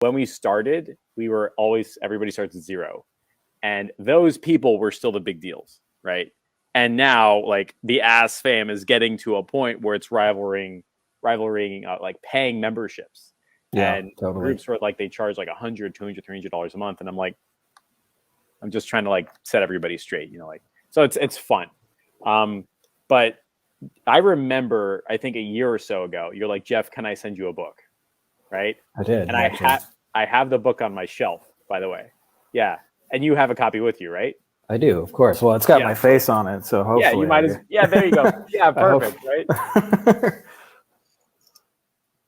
when we started, everybody starts at 0. And those people were still the big deals, right? And now, like, the ass fam is getting to a point where it's rivaling like paying memberships. Yeah, and totally. Groups where like they charge like $100, $200, $300 a month, and I'm just trying to like set everybody straight, like. So it's fun. But I remember, I think a year or so ago, you're like, Jeff, can I send you a book? Right? I did. And I have the book on my shelf, by the way. Yeah. And you have a copy with you, right? I do, of course. Well, it's got my face on it, so hopefully. Yeah, you might there you go. Yeah, perfect, right?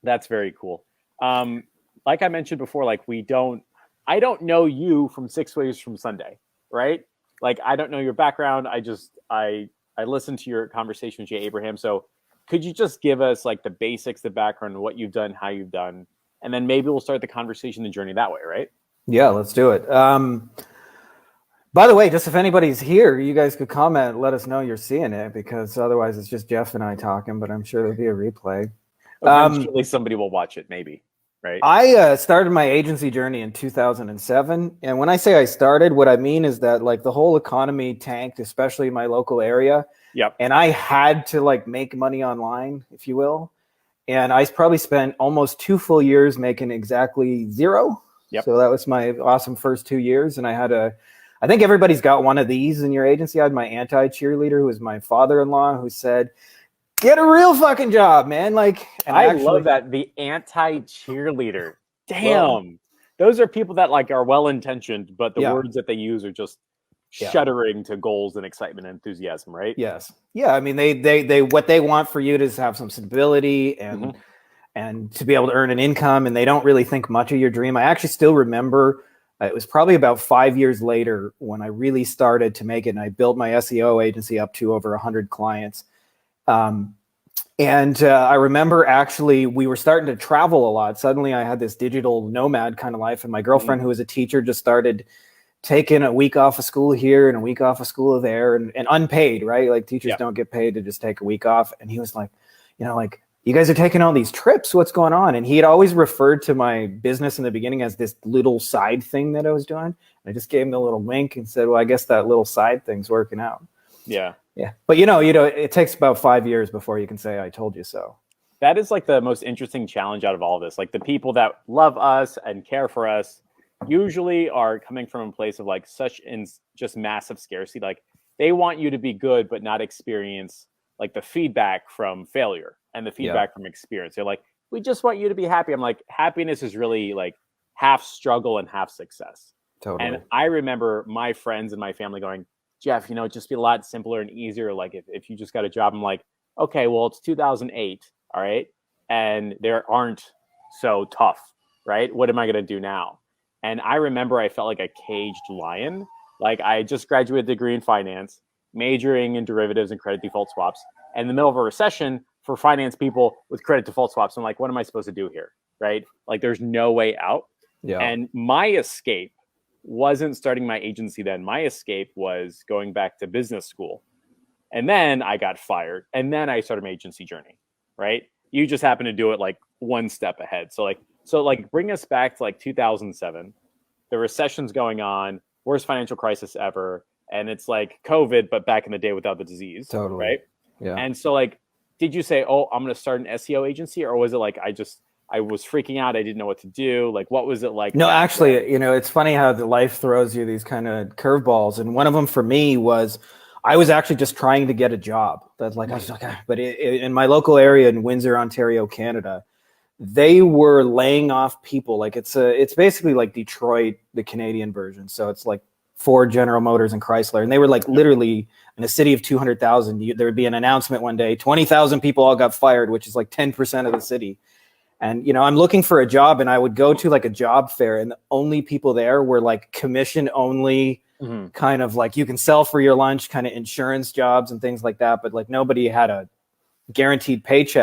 That's very cool. Like I mentioned before, like I don't know you from 6 Ways from Sunday, right? Like, I don't know your background. I listened to your conversation with Jay Abraham. So could you just give us like the basics, the background, what you've done, how you've done, and then maybe we'll start the conversation, the journey that way, right? Yeah, let's do it. By the way, just if anybody's here, you guys could comment, let us know you're seeing it, because otherwise it's just Jeff and I talking, but I'm sure there'll be a replay. Eventually somebody will watch it, maybe, right? I started my agency journey in 2007. And when I say I started, what I mean is that like the whole economy tanked, especially in my local area. Yep. And I had to like make money online, if you will. And I probably spent almost 2 full years making exactly 0. Yep. So that was my awesome first 2 years. And I think everybody's got one of these in your agency. I had my anti-cheerleader, who was my father-in-law, who said, get a real fucking job, man. Like, and I love that. The anti-cheerleader. Damn. Those are people that like are well-intentioned, but the words that they use are just shuddering to goals and excitement and enthusiasm, right? Yes. Yeah. I mean, they what they want for you is to have some stability and to be able to earn an income, and they don't really think much of your dream. I actually still remember it was probably about 5 years later when I really started to make it, and I built my SEO agency up to over 100 clients. I remember actually we were starting to travel a lot. Suddenly I had this digital nomad kind of life, and my girlfriend, who was a teacher, just started taking a week off of school here and a week off of school there, and unpaid, right? Like teachers don't get paid to just take a week off. And he was like, like, you guys are taking all these trips. What's going on? And he had always referred to my business in the beginning as this little side thing that I was doing. And I just gave him a little wink and said, well, I guess that little side thing's working out. Yeah. Yeah. But it takes about 5 years before you can say, I told you so. That is like the most interesting challenge out of all of this. Like the people that love us and care for us usually are coming from a place of like just massive scarcity. Like they want you to be good, but not experience like the feedback from failure and the feedback from experience. They're like, we just want you to be happy. I'm like, happiness is really like half struggle and half success. Totally. And I remember my friends and my family going, Jeff, it'd just be a lot simpler and easier. Like if you just got a job. I'm like, okay, well, it's 2008. All right. And there aren't so tough, right? What am I going to do now? And I remember I felt like a caged lion. Like I just graduated a degree in finance, majoring in derivatives and credit default swaps, and in the middle of a recession for finance people with credit default swaps. I'm like, what am I supposed to do here? Right? Like there's no way out. Yeah. And my escape wasn't starting my agency then. My escape was going back to business school. And then I got fired. And then I started my agency journey. Right? You just happen to do it like one step ahead. So bring us back to like 2007. The recession's going on, worst financial crisis ever. And it's like COVID, but back in the day without the disease. Totally. Right? Yeah. And so like, did you say, oh, I'm going to start an SEO agency? Or was it like, I was freaking out. I didn't know what to do. Like, what was it like? No, actually, it's funny how the life throws you these kind of curveballs. And one of them for me was, I was actually just trying to get a job. That's like, I was like, but in my local area in Windsor, Ontario, Canada, they were laying off people. Like it's basically like Detroit, the Canadian version. So it's like Ford, General Motors, and Chrysler. And they were like literally in a city of 200,000. There would be an announcement one day, 20,000 people all got fired, which is like 10% of the city. And, I'm looking for a job, and I would go to like a job fair, and the only people there were like commission only, kind of like you can sell for your lunch kind of insurance jobs and things like that. But like nobody had a guaranteed paycheck.